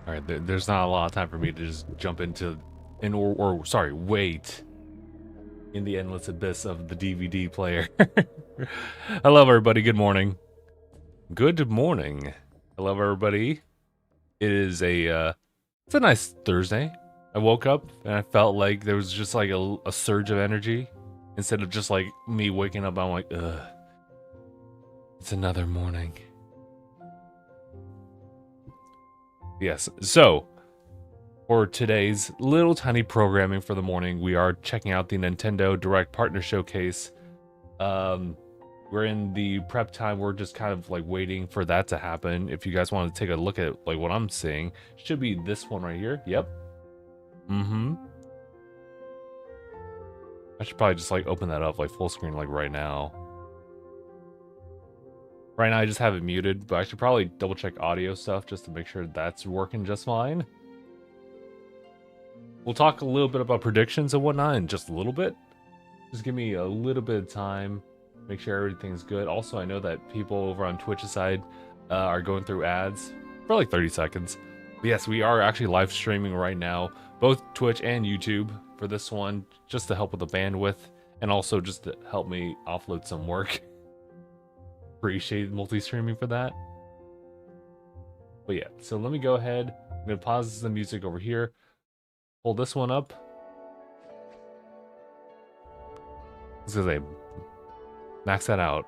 All right, there's not a lot of time for me to just jump into, sorry, wait in the endless abyss of the DVD player. Hello, everybody. Good morning. Good morning. Hello, everybody. It is it's a nice Thursday. I woke up and I felt like there was just like a surge of energy instead of just like me waking up. I'm like, ugh, it's another morning. Yes. So for today's little tiny programming for the morning, we are checking out the Nintendo Direct Partner Showcase. We're in the prep time. We're just kind of like waiting for that to happen. If you guys want to take a look at like what I'm seeing, should be this one right here. Yep. Mm-hmm. I should probably just like open that up like full screen like right now. Right now I just have it muted, but I should probably double check audio stuff just to make sure that's working just fine. We'll talk a little bit about predictions and whatnot in just a little bit. Just give me a little bit of time, make sure everything's good. Also, I know that people over on Twitch's side are going through ads for like 30 seconds. But yes, we are actually live streaming right now, both Twitch and YouTube for this one, just to help with the bandwidth and also just to help me offload some work. Appreciate multi-streaming for that. But yeah, so let me go ahead. I'm gonna pause the music over here. Pull this one up. I was gonna say, max that out.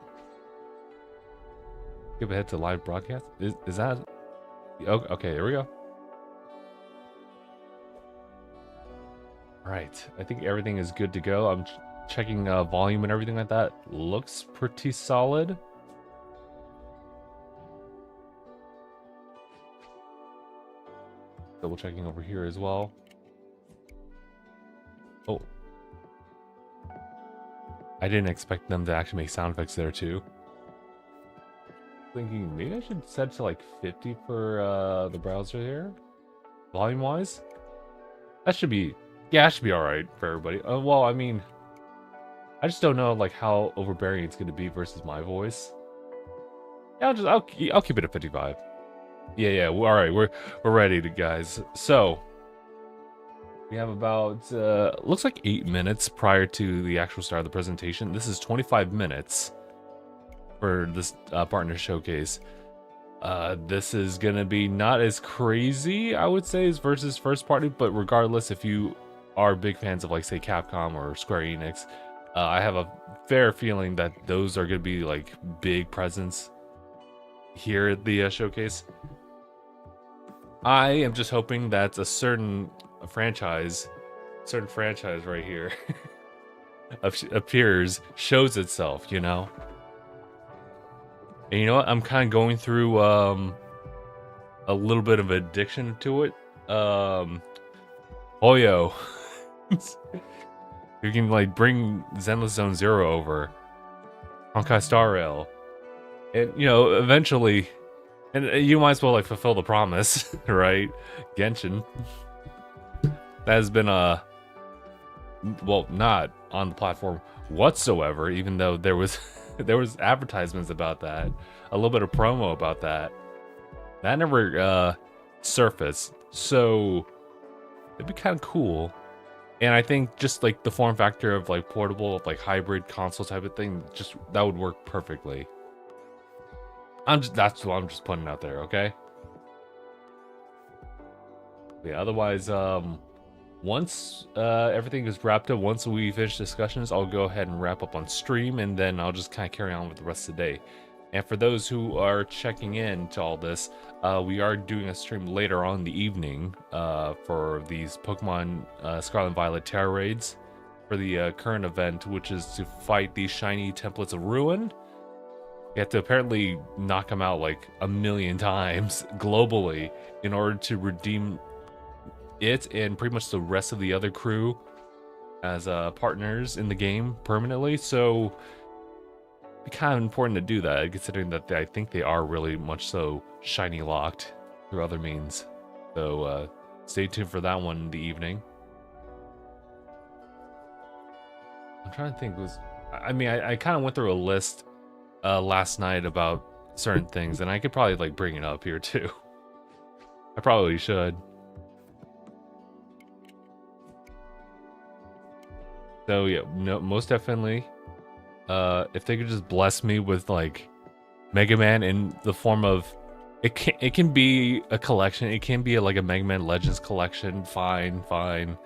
Skip ahead to live broadcast. Is that? Okay, there we go. All right, I think everything is good to go. I'm checking volume and everything like that. Looks pretty solid. Double checking over here as well. Oh. I didn't expect them to actually make sound effects there too. Thinking maybe I should set to like 50 for the browser here. Volume wise. That should be, yeah, that should be alright for everybody. Well, I mean, I just don't know like how overbearing it's gonna be versus my voice. Yeah, I'll keep it at 55. Yeah, all right, we're ready to guys. So we have about looks like 8 minutes prior to the actual start of the presentation. This is 25 minutes for this partner showcase. This is gonna be not as crazy, I would say, as versus first party, but regardless, if you are big fans of like say Capcom or Square Enix, I have a fair feeling that those are gonna be like big presence here at the showcase. I am just hoping that a certain franchise right here appears, shows itself, you know. And you know what? I'm kind of going through a little bit of addiction to it. Oyo. You can like bring Zenless Zone Zero over. Honkai Star Rail. And you know, eventually, and you might as well like fulfill the promise, right? Genshin. That has been well, not on the platform whatsoever, even though there was there was advertisements about that, a little bit of promo about that. That never surfaced, so it'd be kind of cool. And I think just like the form factor of like portable, like hybrid console type of thing, just that would work perfectly. That's what I'm just putting out there, okay? Yeah, otherwise, once everything is wrapped up, once we finish discussions, I'll go ahead and wrap up on stream, and then I'll just kind of carry on with the rest of the day. And for those who are checking in to all this, we are doing a stream later on in the evening for these Pokemon Scarlet and Violet Terra raids for the current event, which is to fight these shiny templates of Ruin. You have to apparently knock them out like 1,000,000 times globally in order to redeem it and pretty much the rest of the other crew as partners in the game permanently. So it's kind of important to do that, considering that I think they are really much so shiny locked through other means. So stay tuned for that one in the evening. I'm trying to think. I mean, I kind of went through a list last night about certain things, and I could probably like bring it up here too. I probably should. So yeah, no, most definitely. If they could just bless me with like Mega Man in the form of it can be a collection. It can be like a Mega Man Legends collection. Fine.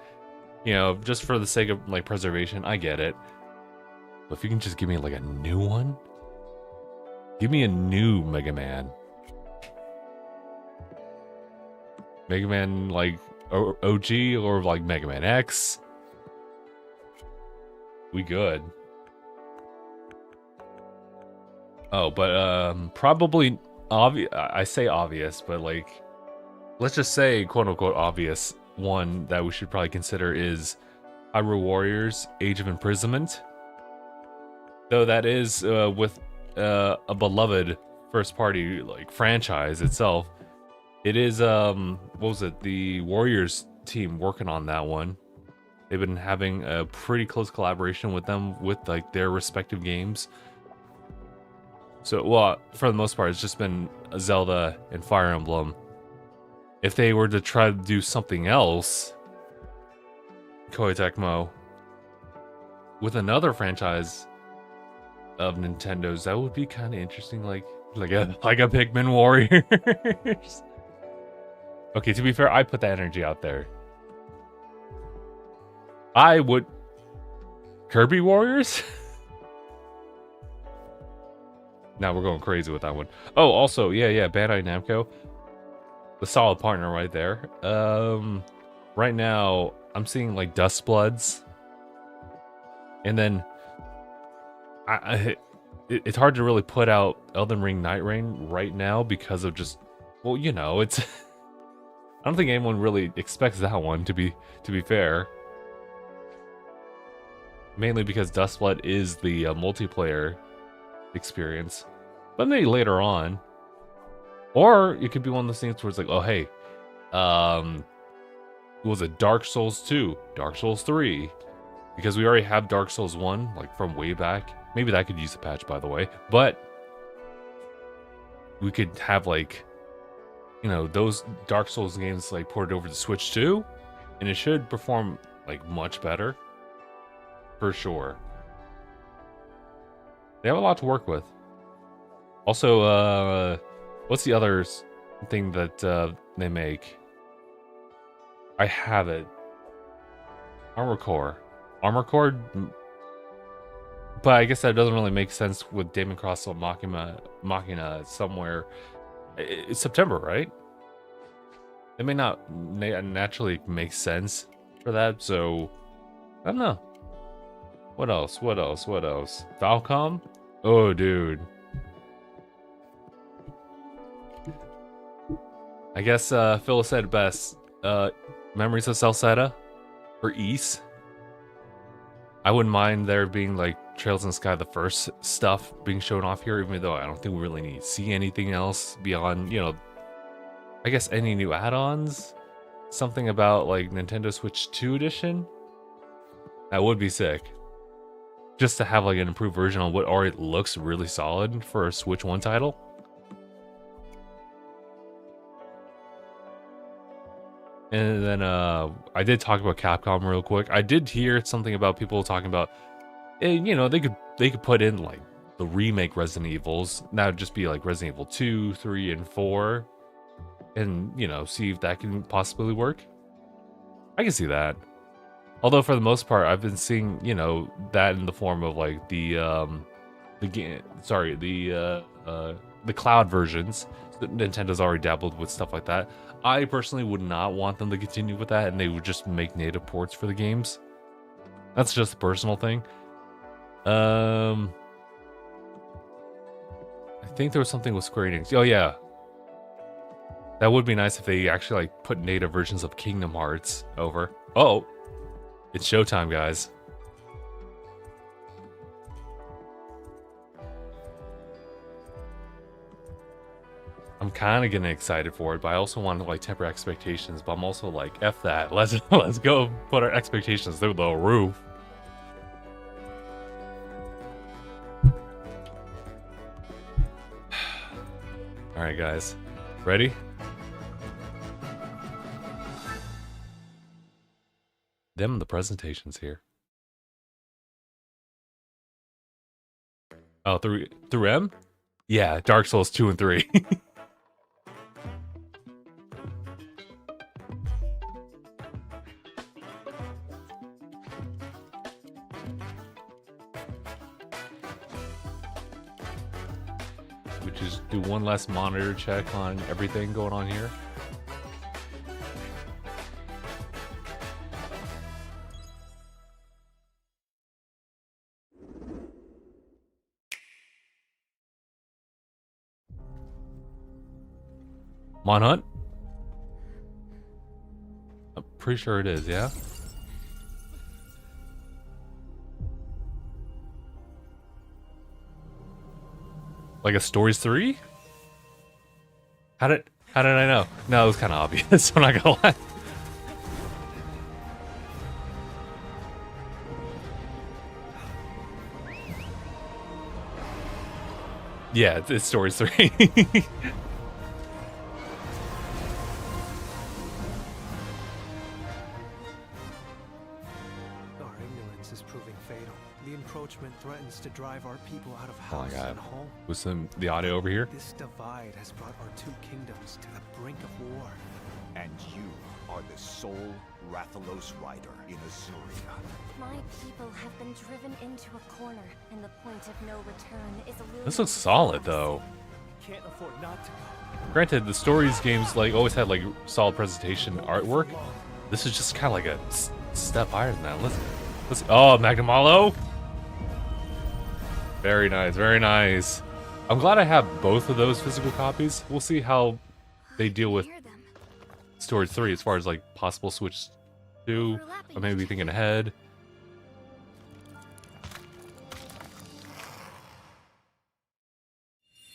You know, just for the sake of like preservation, I get it. But if you can just give me like a new one, give me a new Mega Man. Mega Man like OG or like Mega Man X. We good. Oh, but probably obvious. I say obvious, but like, let's just say quote unquote obvious one that we should probably consider is Hyrule Warriors: Age of Imprisonment. Though that is with a beloved first party like franchise itself. It is what was it? The Warriors team working on that one. They've been having a pretty close collaboration with them with like their respective games. So, well, for the most part, it's just been Zelda and Fire Emblem. If they were to try to do something else, Koei Tecmo, with another franchise of Nintendo's, that would be kind of interesting. Like a Pikmin Warriors. Okay, to be fair, I put that energy out there. I would Kirby Warriors. Now we're going crazy with that one. Oh, also, yeah, Bandai Namco, the solid partner right there. Right now I'm seeing like Dust Bloods, and then it's hard to really put out Elden Ring Night Rain right now because of just, well, you know, it's. I don't think anyone really expects that one to be fair. Mainly because Dustblood is the multiplayer experience, but maybe later on, or it could be one of those things where it's like, oh hey, was it Dark Souls 2, Dark Souls 3, because we already have Dark Souls 1 like from way back. Maybe that could use a patch, by the way, but we could have like, you know, those Dark Souls games like ported over to Switch 2, and it should perform like much better. For sure. They have a lot to work with. Also, what's the other thing that they make? I have it. Armor Core. But I guess that doesn't really make sense with Damon Cross Machina somewhere. It's September, right? It may not naturally make sense for that, so I don't know. What else? Falcom? Oh, dude. I guess Phil said it best. Memories of Celceta for Ys. I wouldn't mind there being like Trails in the Sky, the first stuff being shown off here, even though I don't think we really need to see anything else beyond, you know, I guess any new add-ons. Something about like Nintendo Switch 2 edition. That would be sick. Just to have like an improved version on what already looks really solid for a Switch 1 title. And then I did talk about Capcom real quick. I did hear something about people talking about, you know, they could put in like the remake Resident Evils. That would just be like Resident Evil 2, 3, and 4. And, you know, see if that can possibly work. I can see that. Although for the most part, I've been seeing, you know, that in the form of like the cloud versions. Nintendo's already dabbled with stuff like that. I personally would not want them to continue with that, and they would just make native ports for the games. That's just a personal thing. I think there was something with Square Enix. Oh yeah, that would be nice if they actually like put native versions of Kingdom Hearts over. Oh. It's showtime, guys. I'm kind of getting excited for it, but I also want to like temper expectations. But I'm also like, F that. Let's go put our expectations through the roof. All right, guys, ready? Them the presentations here. Oh, through M? Yeah, Dark Souls 2 and 3. We just do one last monitor check on everything going on here. Mon Hunt? I'm pretty sure it is, yeah? Like a Stories 3? How did I know? No, it was kind of obvious. I'm not gonna lie. Yeah, it's Stories 3. Our ignorance is proving fatal. The encroachment threatens to drive our people out of Oh my house God. and home. With the audio over here. This divide has brought our two kingdoms to the brink of war. And you are the sole Rathalos rider in Azuria. My people have been driven into a corner, and the point of no return is a This looks solid though. Can't afford not to go. Granted, the Stories games like always had like solid presentation artwork. This is just kind of like a step higher than that. Let's. Oh, Magnamalo. Very nice, very nice. I'm glad I have both of those physical copies. We'll see how they deal with Stories 3 as far as like possible Switch 2, or maybe thinking ahead.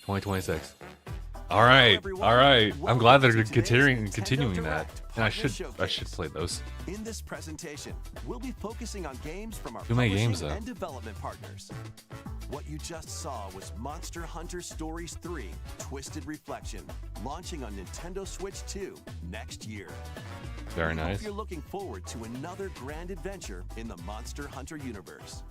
$2026. All right. I'm glad they're continuing that, and I should play those. In this presentation, we'll be focusing on games from our Too many games, publishing though. and development partners. What you just saw was Monster Hunter Stories 3: Twisted Reflection, launching on Nintendo Switch 2 next year. Very We hope nice. you're looking forward to another grand adventure in the Monster Hunter universe.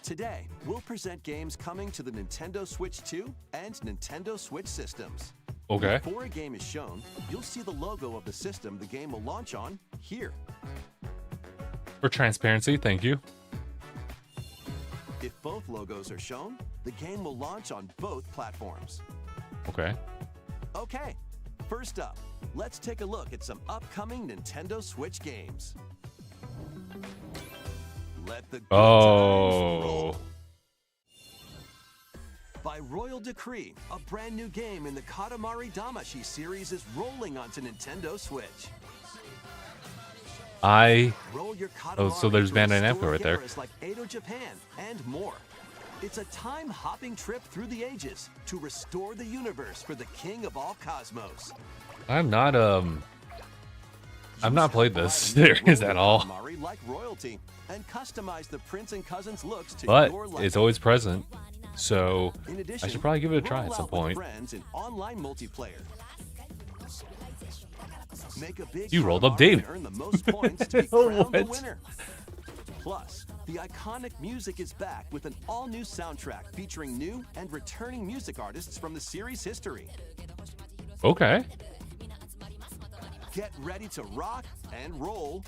Today, we'll present games coming to the Nintendo Switch 2 and Nintendo Switch systems. Okay. Before a game is shown, you'll see the logo of the system the game will launch on here. For transparency, thank you. If both logos are shown, the game will launch on both platforms. Okay. Okay, first up, let's take a look at some upcoming Nintendo Switch games. Let the good times roll. By royal decree, a brand new game in the Katamari Damacy series is rolling onto Nintendo Switch. Roll your Katamari so there's through Bandai Namco historic right there. eras like Edo Japan and more. It's a time-hopping trip through the ages to restore the universe for the king of all cosmos. I've not played this series at all, Katamari like royalty and customize the prince and cousins looks to but your liking. it's always present, so In addition, I should probably give it a try roll at some out with point. friends in online multiplayer. Make a big You rolled up Katamari Dave. and earn the most points to be crowned the What? winner. Plus, the iconic music is back with an all-new soundtrack featuring new and returning music artists from the series history. Okay. Get ready to rock and roll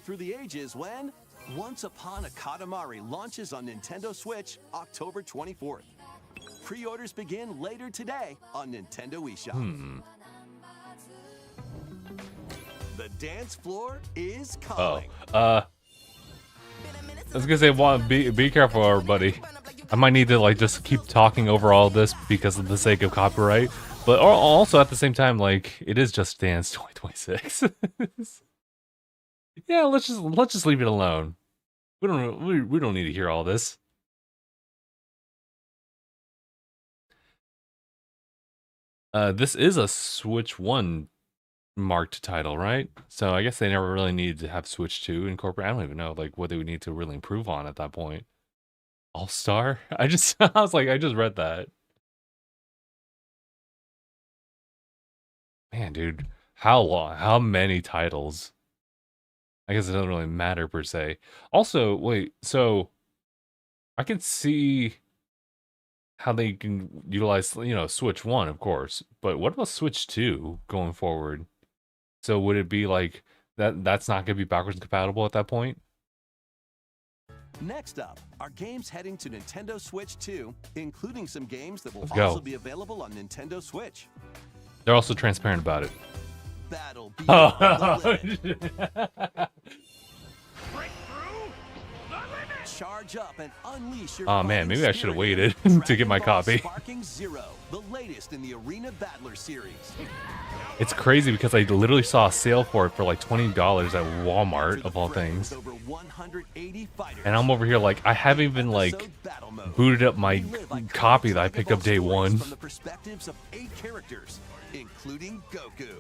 through the ages when Once Upon a Katamari launches on Nintendo Switch October 24th. Pre-orders begin later today on Nintendo eShop. The dance floor is Oh. calling. I was gonna say, be careful, everybody. I might need to like just keep talking over all this because of the sake of copyright, but also at the same time, like it is Just Dance 2026. Yeah, let's just leave it alone. We don't need to hear all this. This is a Switch 1 marked title, right? So I guess they never really needed to have Switch 2 incorporated. I don't even know like what they would need to really improve on at that point. All-Star? I was like, I just read that. Man, dude, how long? How many titles I guess it doesn't really matter per se. Also, wait, so I can see how they can utilize, Switch 1, of course. But what about Switch 2 going forward? So would it be like that's not going to be backwards compatible at that point? Next up are games heading to Nintendo Switch 2, including some games that will Let's go. also be available on Nintendo Switch. They're also transparent about it. Battle Beyond the Limit. Charge up and unleash your Oh man, fighting maybe I should have spirit. waited to get my Dragon Ball copy. Sparking Zero, the latest in the Arena Battler series. It's crazy because I literally saw a sale for it for like $20 at Walmart, For of the all fray things. with over 180 fighters. And I'm over here like, I haven't even like Episode Battle Mode. booted up my Relive iconic copy that I Dragon picked up Ball day stories one. From the perspectives of 8 characters, including Goku.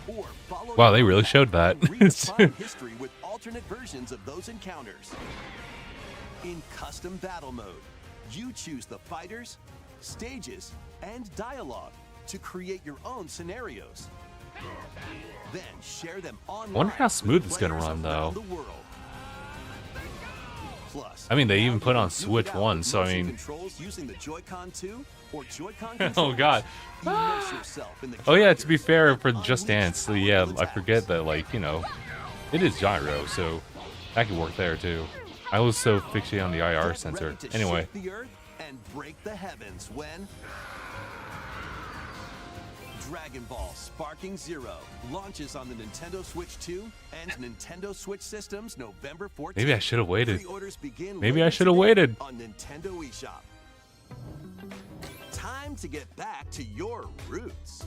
Or follow Wow, they your really path showed that. and redefine history with alternate versions of those encounters. In custom battle mode, you choose the fighters, stages, and dialogue to create your own scenarios. Then share them online. Wonder how smooth with it's gonna players run, around though. the world. Plus, I mean, they now even you put can on duke it Switch out 1, with so I motion mean- controls using the Joy-Con 2 or Joy-Con Oh controllers. god. Immerse yourself in the Oh yeah, to be characters fair, and for Just unleash Dance, powerful yeah, I attacks. forget that, like, it is gyro, so that could work there too. I was so fixated on the IR Get sensor. ready to Anyway, shake the earth and break the heavens when Dragon Ball Sparking Zero launches on the Nintendo Switch 2 and Nintendo Switch systems November 14th. maybe I should have waited. Pre-orders begin Maybe later I should have today waited. on Nintendo eShop. Time to get back to your roots.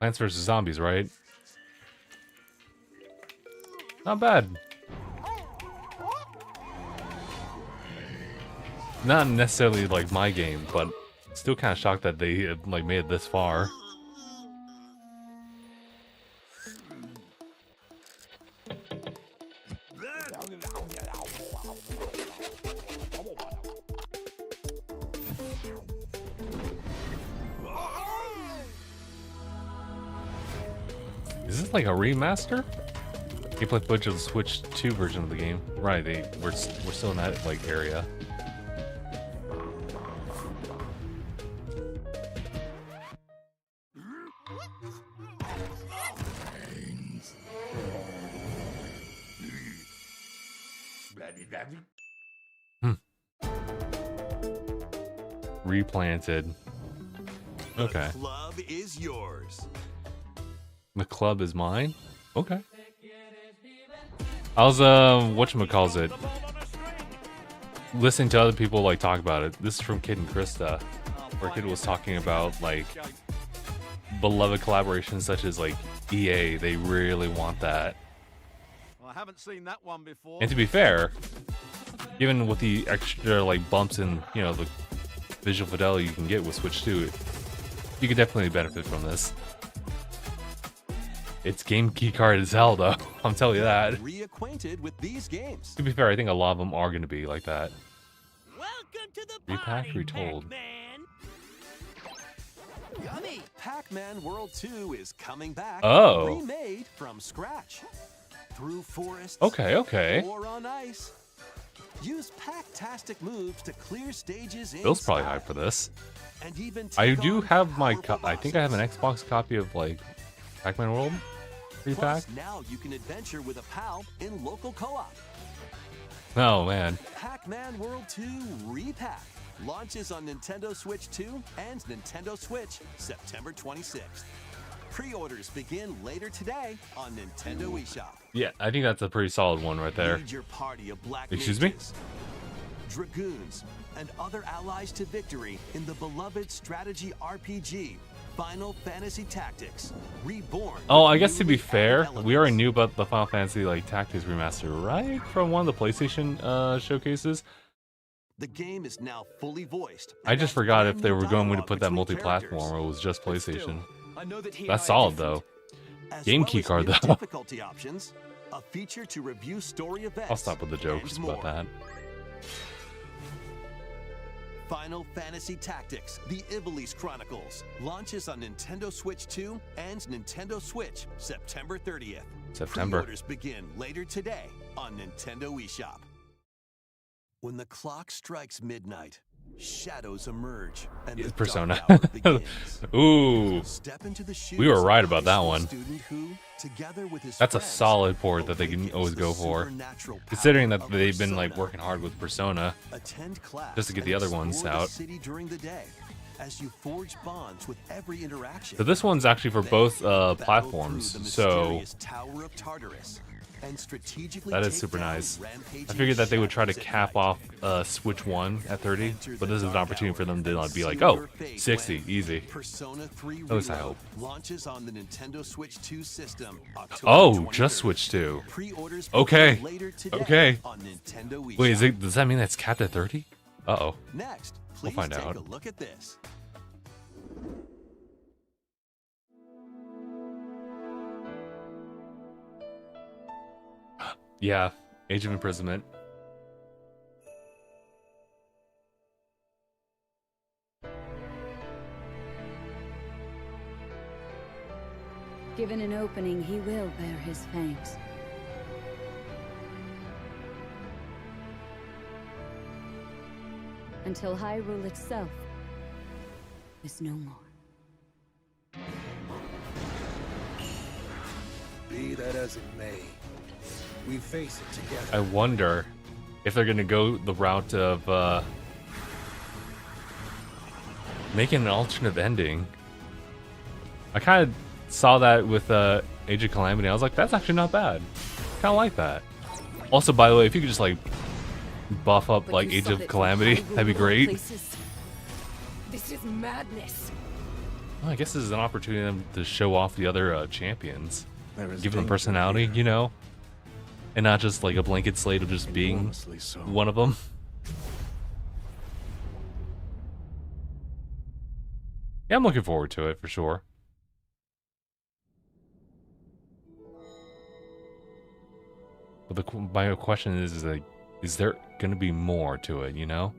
Plants vs. Zombies, right? Not bad. Not necessarily like my game, but still kind of shocked that they had, like made it this far. Is this like a remaster? Gameplay footage of the Switch 2 version of the game. Right, we're still in that like area. Replanted. Okay. The club is yours. The club is mine? Okay. I was, whatchamacallit, listening to other people, like, talk about it. This is from Kid and Krista, where Kid was talking about, like, beloved collaborations such as, like, EA. They really want that. I haven't seen that one before. And to be fair, given with the extra, like, bumps in, the visual fidelity you can get with Switch 2, you could definitely benefit from this. It's game key card as hell, though. I'm telling you that. Reacquainted with these games. To be fair, I think a lot of them are going to be like that. Welcome to the Repack, party, retold. Pac-Man. Yummy. Pac-Man World 2 is coming back. Oh. Remade from scratch. Through forests. Okay. Or on ice. Use Pac-tastic moves to clear stages in Bill's probably style. hyped for this. And even I take do on have my... powerful I think I have an bosses. Xbox copy of, like, Pac-Man World repack. Plus, now you can adventure with a pal in local co-op. Oh, man. Pac-Man World 2 Repack launches on Nintendo Switch 2 and Nintendo Switch September 26th. Pre-orders begin later today on Nintendo eShop. Yeah, I think that's a pretty solid one right there. Lead your party of black Excuse me? mages, dragoons, and other allies to victory in the beloved strategy RPG Final Fantasy Tactics Reborn. Oh, with I guess to be newly added fair, we already elements. knew about the Final Fantasy, like, Tactics Remaster, right? From one of the PlayStation showcases. The game is now fully voiced. I and just has forgot brand if they new were going to dialogue put that between multi-platform characters. or it was just But still, PlayStation. I know that he and That's I are solid, different. though. As Game well key as card, new though. difficulty options, a feature to review story events. I'll stop with the jokes and about more. that. Final Fantasy Tactics: The Ivalice Chronicles launches on Nintendo Switch 2 and Nintendo Switch September 30th. September. Pre-orders begin later today on Nintendo eShop. When the clock strikes midnight, shadows emerge and the Persona. dark hour begins. Ooh, Step into the shoes we were right of a about high that school one. student who, together with his That's a friends, solid port that they can awakens always the go for. supernatural Considering power that of they've been like Persona. working hard with Persona. Attend class just to get and the other ones explore the out. city during the day as you forge bonds with every interaction. So this one's actually for Then both battle platforms. through the So mysterious Tower of Tartarus and strategically that is take super down nice. rampaging I figured that they would try to shadows at cap night. off Switch 1 at 30, Enter but the this is an dark opportunity for hour them to and like, be like, seal oh, your fate 60, when easy. Persona 3 At least I Reload hope. launches on the Nintendo Switch 2 system. October Oh, 23rd. just Switch 2. Pre-orders Okay. begin later today Okay. on Nintendo eShop. Wait, does that mean that's capped at 30? Uh-oh. Next, We'll please find take out. a look at this. Yeah, Age of Imprisonment. Given an opening, he will bear his fangs. Until Hyrule itself is no more. Be that as it may, we face it together. I wonder if they're gonna go the route of making an alternate ending. I kind of saw that with Age of Calamity. I was like, that's actually not bad. Kind of like that. Also, by the way, if you could just like buff up like Age of Calamity, that'd be great. This is madness. Well, I guess this is an opportunity for them to show off the other champions, There is give them danger personality, here. you know, and not just like a blanket slate of just being Enormously so. one of them. Yeah, I'm looking forward to it for sure. But my question is like, is there gonna be more to it? You know?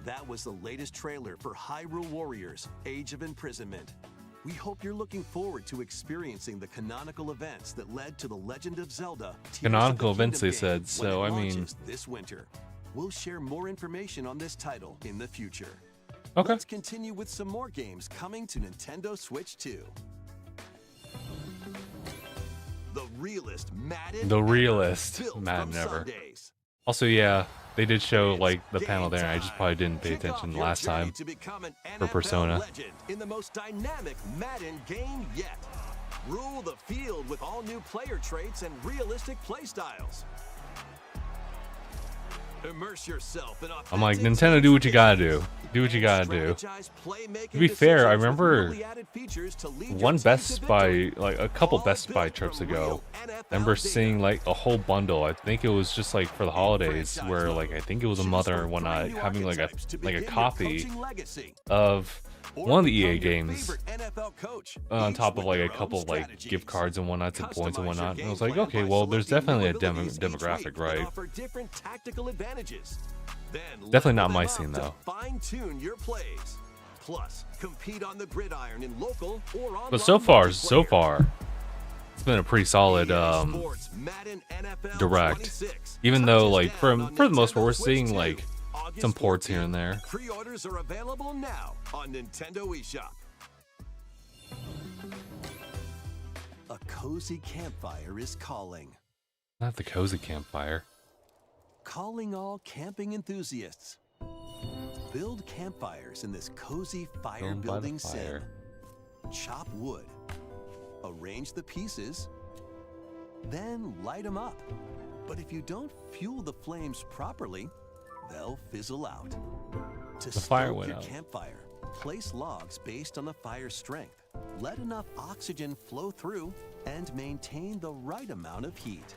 That was the latest trailer for Hyrule Warriors: Age of Imprisonment. We hope you're looking forward to experiencing the canonical events that led to The Legend of Zelda: Tears of the Canonical events, Kingdom they said, game so, when it I mean- launches this winter. We'll share more information on this title in the future. Okay. Let's continue with some more games coming to Nintendo Switch 2. The realest Madden The ever, realist built Madden from ever. Sundays. Also, yeah, they did show It's like the game panel there. And I just time. probably didn't pay Kick off attention your last journey time. to become an for NFL Persona. legend in the most dynamic Madden game yet. Rule the field with all new player traits and realistic play styles. Immerse yourself in I'm like, authentic Nintendo, do what you gotta team do. Do what you gotta do. strategize playmaking To be fair, I decisions with remember newly added features to lead your One team Best to Buy, victory. like a couple All Best Buy built trips from ago. real NFL I remember data. seeing like a whole bundle. I think it was just like for the holidays, where like I think it was a Choose mother from and whatnot 3 new having like archetypes to a begin your copy coaching legacy. of Or one of the become EA your games favorite NFL coach, on each top of with like their a own couple like strategies. gift cards and whatnot and points and Customize your whatnot. And I game was like, plan okay, by well, there's selecting definitely a new abilities each demographic, week that right? offer different tactical advantages. Then Definitely not level my them up scene, to though. Fine-tune your plays. Plus, compete on the gridiron in local or online But so far, multiplayer. it's been a pretty solid EA Sports Madden NFL direct. 26 Even though touches like down on for the most part, Nintendo we're Switch seeing 2, like August some ports here 14th. and there. Pre-orders are available now on Nintendo eShop. A cozy campfire is calling. Not the cozy campfire. Calling all camping enthusiasts. Build campfires in this cozy fire Filmed by the building fire. sim. Chop wood. Arrange the pieces. Then light them up. But if you don't fuel the flames properly, they'll fizzle out. To The fire stoke went your out. campfire, place logs based on the fire's strength. Let enough oxygen flow through and maintain the right amount of heat.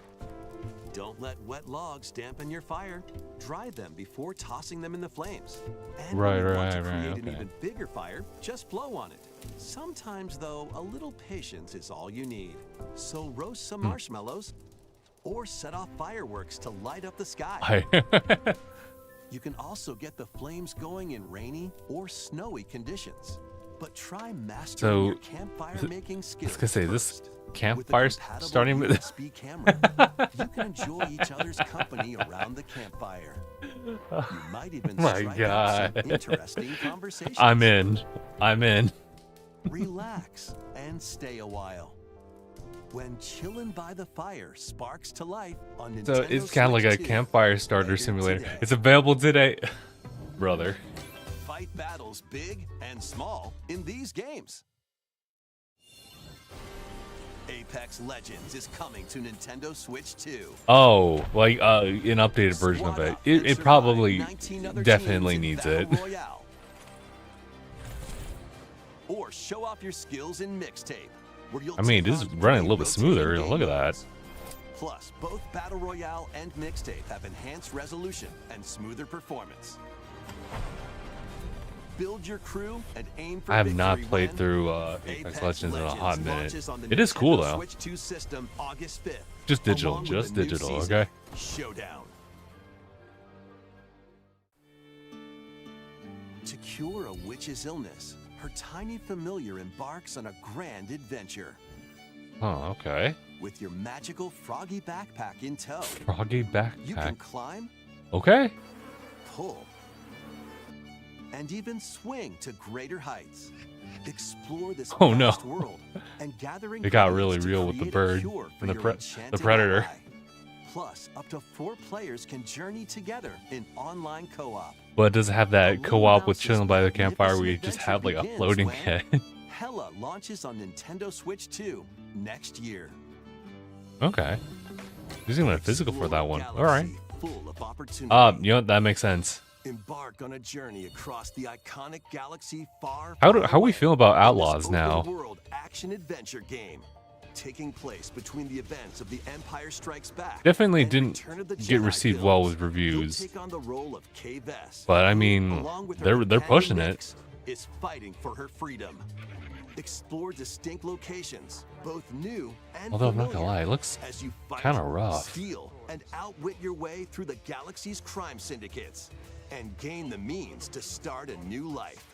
Don't let wet logs dampen your fire. Dry them before tossing them in the flames. And Right, when you want to right, create right, an okay. even bigger fire, just blow on it. Sometimes, though, a little patience is all you need. So roast some marshmallows or set off fireworks to light up the sky. You can also get the flames going in rainy or snowy conditions. But try mastering So, your campfire making I skills. was gonna say, this first. campfire With a compatible starting with... USB camera, you can enjoy each other's company around the campfire. You might even My strike up God. some interesting conversations. I'm in. I'm in. Relax and stay a while. When chilling by the fire sparks to life on Nintendo So it's kind of like Switch a 2, campfire starter later simulator. today. It's available today. Brother. Fight battles big and small in these games. Apex Legends is coming to Nintendo Switch 2. Oh, like an updated version of Squad it. up and It survive probably 19 other definitely teams in needs it. Battle Royale. Or show off your skills in Mixtape, where you'll I mean, take this is on running a three little bit smoother. rotating Look at game that. modes. Plus, both Battle Royale and Mixtape have enhanced resolution and smoother performance. Build your crew and aim for I have not victory played when through Apex Legends in a hot minute. launches on the It is cool Nintendo though. Switch 2 system August 5th. Just digital, along with just the new digital, season, okay? Showdown. To cure a witch's illness, her tiny familiar embarks on a grand adventure. Oh, okay. With your magical froggy backpack in tow, Froggy you can backpack. climb, Okay. pull, and even swing to greater heights. Explore this Oh, no. vast world and gather It got ingredients really to real with the create a bird cure for and the your the enchanted predator. ally. Plus, up to 4 players can journey together in online co-op. But it doesn't have The that Little co-op with Mouse's chilling by the campfire where you magnificent just have like a adventure floating begins head. when Hella launches on Nintendo Switch 2 next year. Okay. There's even a physical for that one. All right. Full of opportunity. You know what? That makes sense. Embark on a journey across the iconic galaxy far, How far we away feel about in this Outlaws now? open-world action-adventure game, taking place between the events of The Empire Strikes Back. Definitely and didn't Return of the get Jedi received well films. with reviews. You'll take on the role of Kay Vess, But I who, mean, along with her they're companion pushing it. Nix, is fighting for her freedom. Explore distinct locations, both new and Although I'm not gonna familiar, lie, it looks as you fight, kinda rough. steal, and outwit your way through the galaxy's crime syndicates, and gain the means to start a new life.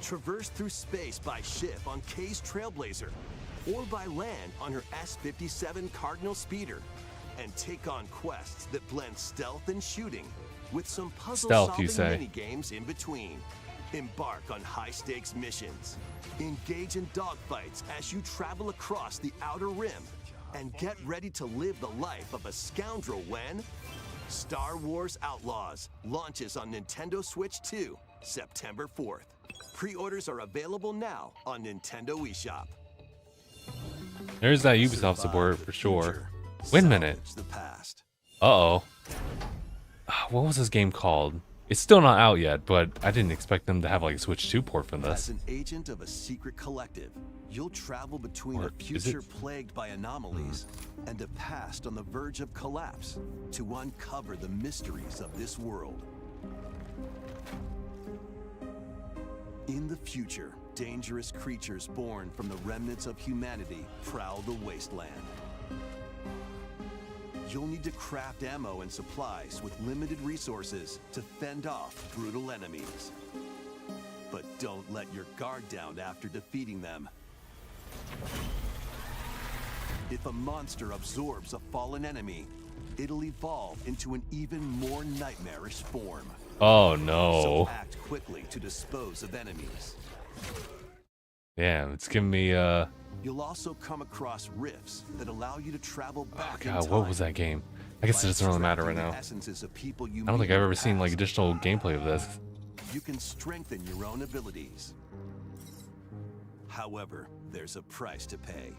Traverse through space by ship on Kay's Trailblazer, or by land on her S-57 Cardinal Speeder, and take on quests that blend stealth and shooting with some Stealth, you puzzle-solving say? mini-games in between. Embark on high-stakes missions. Engage in dogfights as you travel across the Outer Rim. And get ready to live the life of a scoundrel when Star Wars Outlaws launches on Nintendo Switch 2, September 4th. Pre-orders are available now on Nintendo eShop. There's that Ubisoft Survive support the for sure. future, Wait a minute. salvage the past. Uh-oh. What was this game called? It's still not out yet, but I didn't expect them to have like a Switch 2 port for As this. an agent of a secret collective, you'll travel between Or a is it- future plagued by anomalies and a past on the verge of collapse to uncover the mysteries of this world. In the future, dangerous creatures born from the remnants of humanity prowl the wasteland. You'll need to craft ammo and supplies with limited resources to fend off brutal enemies. But don't let your guard down after defeating them. If a monster absorbs a fallen enemy, it'll evolve into an even more nightmarish form. Oh So no. act quickly to dispose of enemies. Damn, it's giving me You'll also come across rifts that allow you to travel oh back in god, time. what was that game? I guess it By doesn't really matter right extracting now. the essences of people you I don't meet think I've in ever the seen like past. additional gameplay of this. You can strengthen your own abilities. However, there's a price to pay.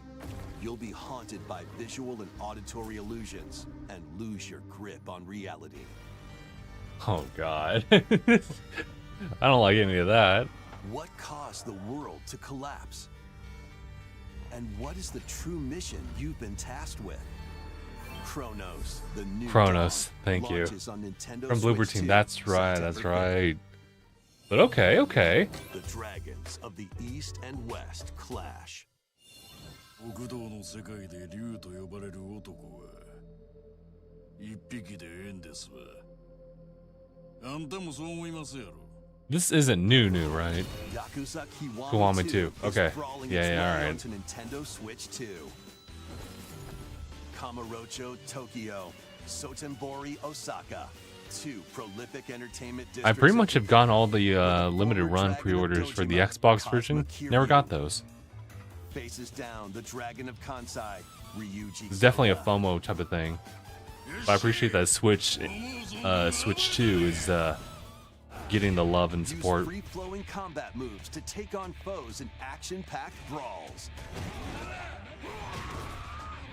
You'll be haunted by visual and auditory illusions and lose your grip on reality. Oh god. I don't like any of that. What caused the world to collapse? And what is the true mission you've been tasked with? Chronos, the new Chronos, Dawn, thank you. launches on Nintendo From Bloober Switch Team. 2, That's right. That's September 5th. right. But okay, okay. The dragons of the East and West clash. 極道の世界で竜と呼ばれる男は一匹でええんですわ。あんたもそう思いますやろ。 This isn't new, right? Yakuza Kiwami Kiwami 2 2, is okay. sprawling Yeah, its yeah, way alright. onto Nintendo Switch 2. Kamurocho Tokyo, Sotenbori Osaka, two prolific entertainment districts. I pretty much in have gotten all the Japan. limited Former run Dragon of pre-orders for the Dojima, Xbox version. Cosma Never Kiryu. got those. Faces down the Dragon of Kansai, Ryuji. It's definitely a Sora. FOMO type of thing. But I appreciate that Switch 2 is getting the love and Use support. free-flowing combat moves to take on foes in action-packed brawls.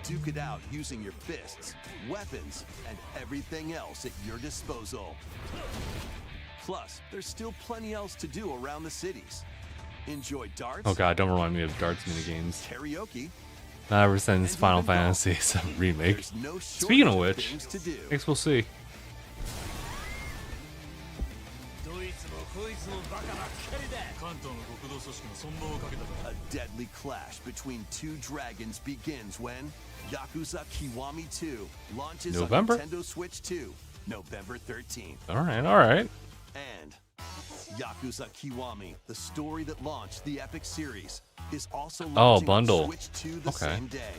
Duke it out using your fists, weapons, and everything else at your disposal. Plus, there's still plenty else to do around the cities. Enjoy darts, Oh god, don't remind me of darts minigames. karaoke. Not ever since And Final even golf. Fantasy VII Remake. There's no Speaking of shortage which, things to do. I guess we'll see. どいつもこいつもバカばっかりだ。関東の極道組織の存亡をかけたから。 A deadly clash between two dragons begins when Yakuza Kiwami 2 launches November? on Nintendo Switch 2, November 13th. Alright, alright. And Yakuza Kiwami, the story that launched the Epic series, is also launching bundle. on Switch 2 the Okay. same day,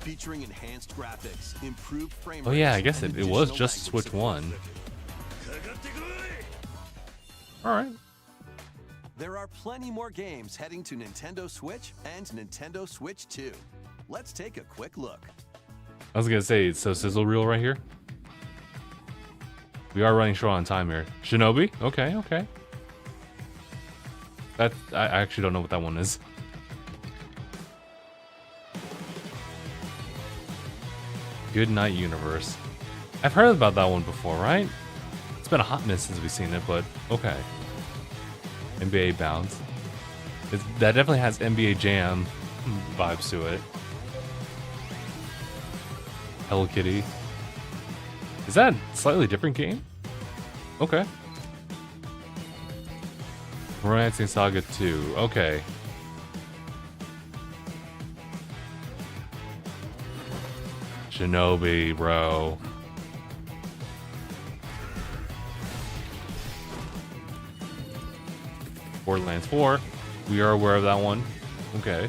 featuring enhanced graphics, improved frame Oh yeah, I rates, guess and it was additional just language Switch support. 1. Alright. There are plenty more games heading to Nintendo Switch and Nintendo Switch 2. Let's take a quick look. I was gonna say, so sizzle reel right here. We are running short on time here. Shinobi? Okay, okay. That I actually don't know what that one is. Good Night Universe. I've heard about that one before, right? It's been a hot minute since we've seen it, but okay. NBA Bounce. That definitely has NBA Jam vibes to it. Hello Kitty. Is that a slightly different game? Okay. Romancing Saga 2. Okay. Shinobi, bro. Borderlands 4. We are aware of that one. Okay.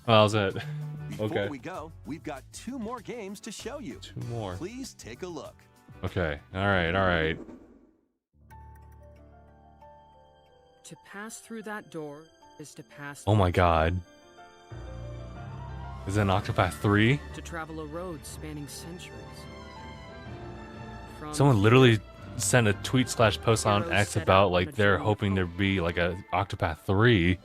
Well, that was it. Before Okay. we go, we've got two more games to show you. Two more. Please take a look. Okay. Alright, alright. To pass through that door is to pass. Oh my god. Is it an Octopath 3? To travel a road spanning centuries. From Someone literally sent a tweet / post on Heroes X set about out like on a they're journey hoping of there'd be like a Octopath 3.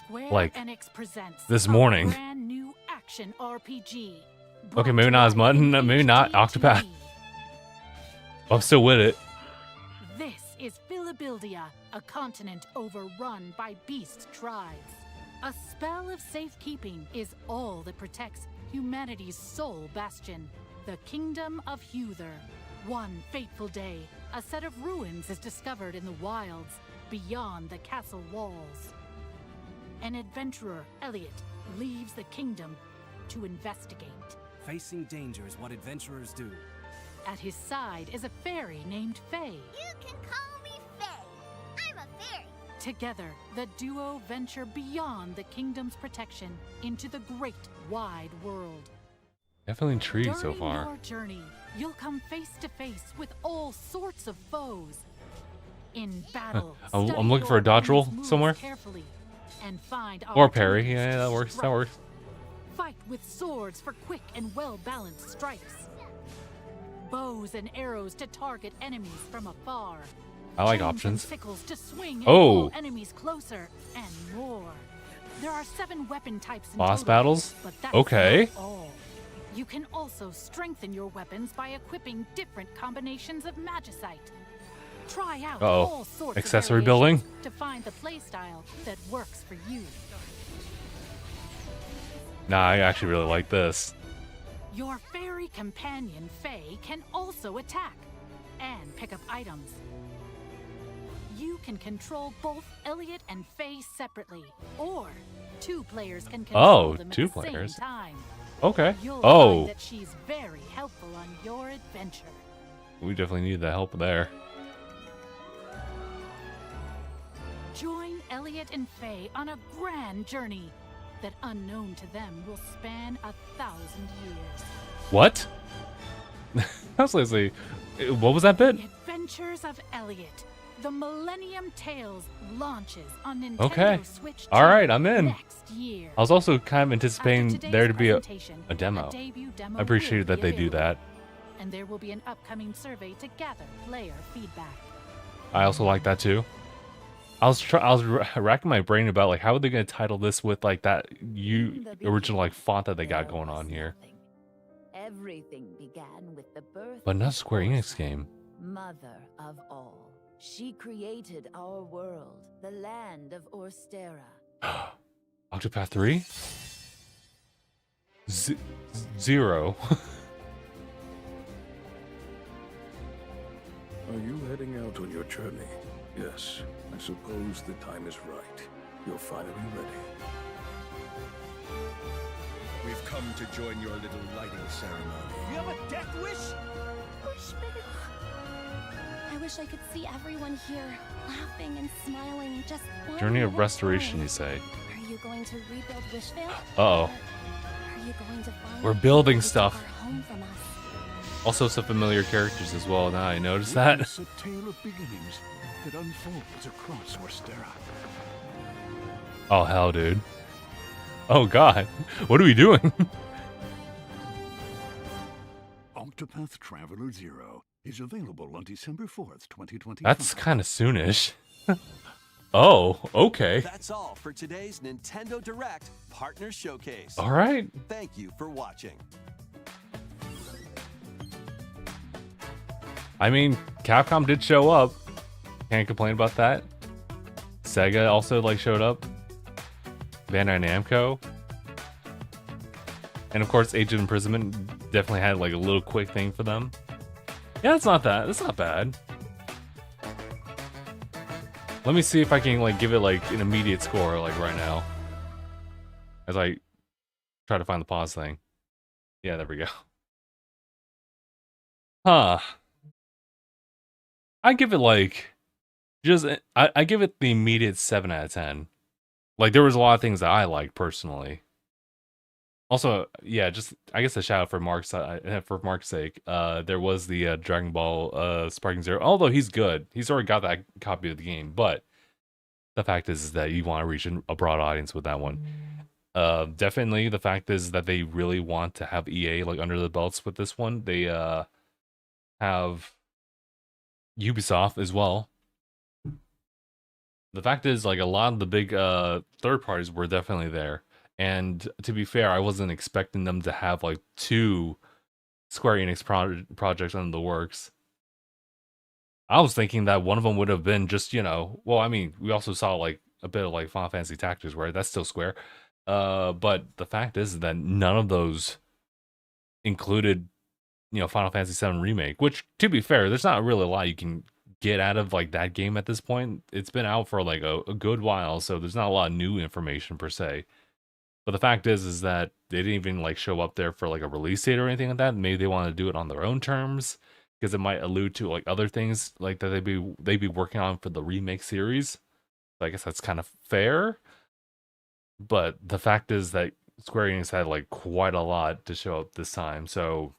Square Like, Enix presents this a morning. brand new action RPG. Okay, brought maybe to not as life much, in maybe not HD Octopath. TV. I'm still with it. This is Philabildia, a continent overrun by beast tribes. A spell of safekeeping is all that protects humanity's sole bastion, the Kingdom of Huther. One fateful day, a set of ruins is discovered in the wilds beyond the castle walls. An adventurer, Elliot, leaves the kingdom to investigate. Facing danger is what adventurers do. At his side is a fairy named Faye. You can call me Faye. I'm a fairy. Together, the duo venture beyond the kingdom's protection into the great wide world. Definitely intrigued so During far. your journey, you'll come face to face with all sorts of foes. In battle, I'm study looking for your a dodge roll opponent's moves somewhere. carefully and find Or parry. opportunities Yeah, to that works. That strike. works. Fight with swords for quick and well-balanced strikes. Bows and arrows to target enemies from afar. I like Chains and options. sickles to swing and Oh. pull enemies closer, and more. There are 7 weapon types in Boss total, battles? but that's Okay. not all. You can also strengthen your weapons by equipping different combinations of magicite. Try out Uh-oh. all sorts Accessory of building? variations to find the playstyle that works for you. Nah, I actually really like this. Your fairy companion, Faye, can also attack and pick up items. You can control both Elliot and Faye separately, or two players can control them at two the players. same time. Okay. You'll Oh, find that she's very helpful on your adventure. we definitely need the help there. Join Elliot and Faye on a grand journey that, unknown to them, will span 1,000 years. What? I was like, what was that bit? The Adventures of Elliot, the Millennium Tales launches on Nintendo Okay. Switch All right, I'm in. next year. I was also kind of After anticipating today's there to be a presentation, demo. debut demo I appreciate will that be they do available, that. and there will be an upcoming survey to gather player feedback. I also like that too. I was racking my brain about like how are they going to title this with like that original like font that they got going on here. Everything began with the birth But not of Square Enix Orsa, game. Mother of all. She created our world, the land of Orstera. Octopath 3? 0. Are you heading out on your journey? Yes, I suppose the time is right. You're finally ready. We've come to join your little lighting ceremony. You have a death wish? I wish I could see everyone here, laughing and smiling, just one Journey of at a Restoration, time. you say? Are you going to rebuild Wishvale? Uh-oh. Or are you going to find We're building who took stuff. our home from us? Also some familiar characters as well, now I noticed that. Witness a tale of beginnings that unfolds across Orstera. Oh hell, dude. Oh god. What are we doing? Octopath Traveler 0 is available on December 4th, 2025. That's kind of soonish. Oh, okay. That's all for today's Nintendo Direct Partner Showcase. All right. Thank you for watching. I mean, Capcom did show up. Can't complain about that. Sega also like showed up. Bandai Namco. And of course, Age of Imprisonment definitely had like a little quick thing for them. Yeah, it's not that. It's not bad. Let me see if I can like give it like an immediate score like right now. As I try to find the pause thing. Yeah, there we go. Huh. I give it like I give it the immediate 7 out of 10. Like there was a lot of things that I liked personally. Also, yeah, just I guess a shout out for Mark's sake. There was the Dragon Ball Sparking Zero. Although he's good, he's already got that copy of the game. But the fact is that you want to reach a broad audience with that one. Definitely, the fact is that they really want to have EA like under the belts with this one. They have Ubisoft as well. The fact is, like a lot of the big third parties were definitely there. And to be fair, I wasn't expecting them to have like 2 Square Enix projects under the works. I was thinking that one of them would have been just, you know, well, I mean, we also saw like a bit of like Final Fantasy Tactics, where that's still Square. But the fact is that none of those included, you know, Final Fantasy VII Remake, which, to be fair, there's not really a lot you can get out of like that game at this point. It's been out for like a good while, so there's not a lot of new information per se. But the fact is that they didn't even like show up there for like a release date or anything like that. Maybe they want to do it on their own terms because it might allude to like other things like that they'd be working on for the remake series. So I guess that's kind of fair. But the fact is that Square Enix had like quite a lot to show up this time. So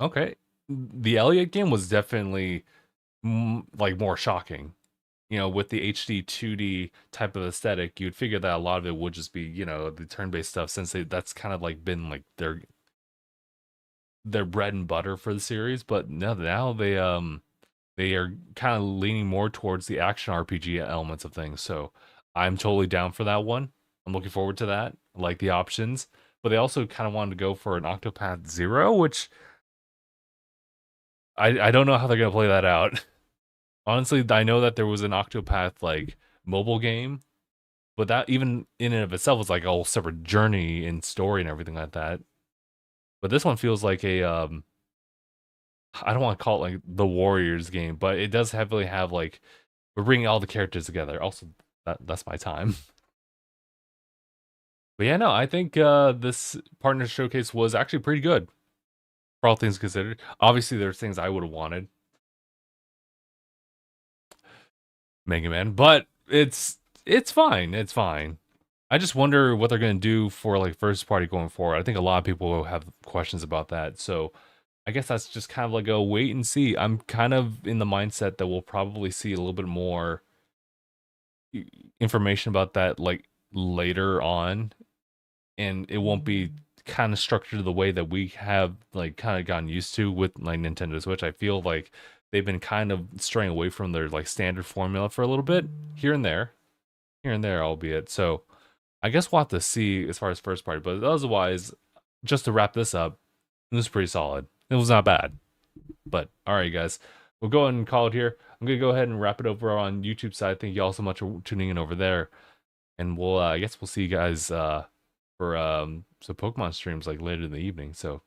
okay, the Elliot game was definitely like more shocking. You know, with the HD 2D type of aesthetic, you'd figure that a lot of it would just be, you know, the turn-based stuff, since that's kind of like been like their bread and butter for the series. But now they are kind of leaning more towards the action RPG elements of things. So I'm totally down for that one. I'm looking forward to that. I like the options, but they also kind of wanted to go for an Octopath Zero, which I don't know how they're gonna play that out. Honestly, I know that there was an Octopath like mobile game but that even in and of itself was like a whole separate journey and story and everything like that. But this one feels like a I don't want to call it like the Warriors game, but it does heavily have like we're bringing all the characters together. Also, that's my time. But yeah, no, I think this partner showcase was actually pretty good for all things considered. Obviously, there's things I would have wanted, Mega Man, but it's fine. It's fine. I just wonder what they're gonna do for like first party going forward. I think a lot of people will have questions about that. So I guess that's just kind of like a wait and see. I'm kind of in the mindset that we'll probably see a little bit more information about that like later on, and it won't be kind of structured the way that we have like kind of gotten used to with like Nintendo Switch. I feel like they've been kind of straying away from their like standard formula for a little bit here and there, albeit. So I guess we'll have to see as far as first party, but otherwise, just to wrap this up, it was pretty solid. It was not bad. But all right, guys, we'll go ahead and call it here. I'm gonna go ahead and wrap it over on YouTube side. Thank you all so much for tuning in over there, and we'll I guess we'll see you guys for some Pokemon streams like later in the evening. So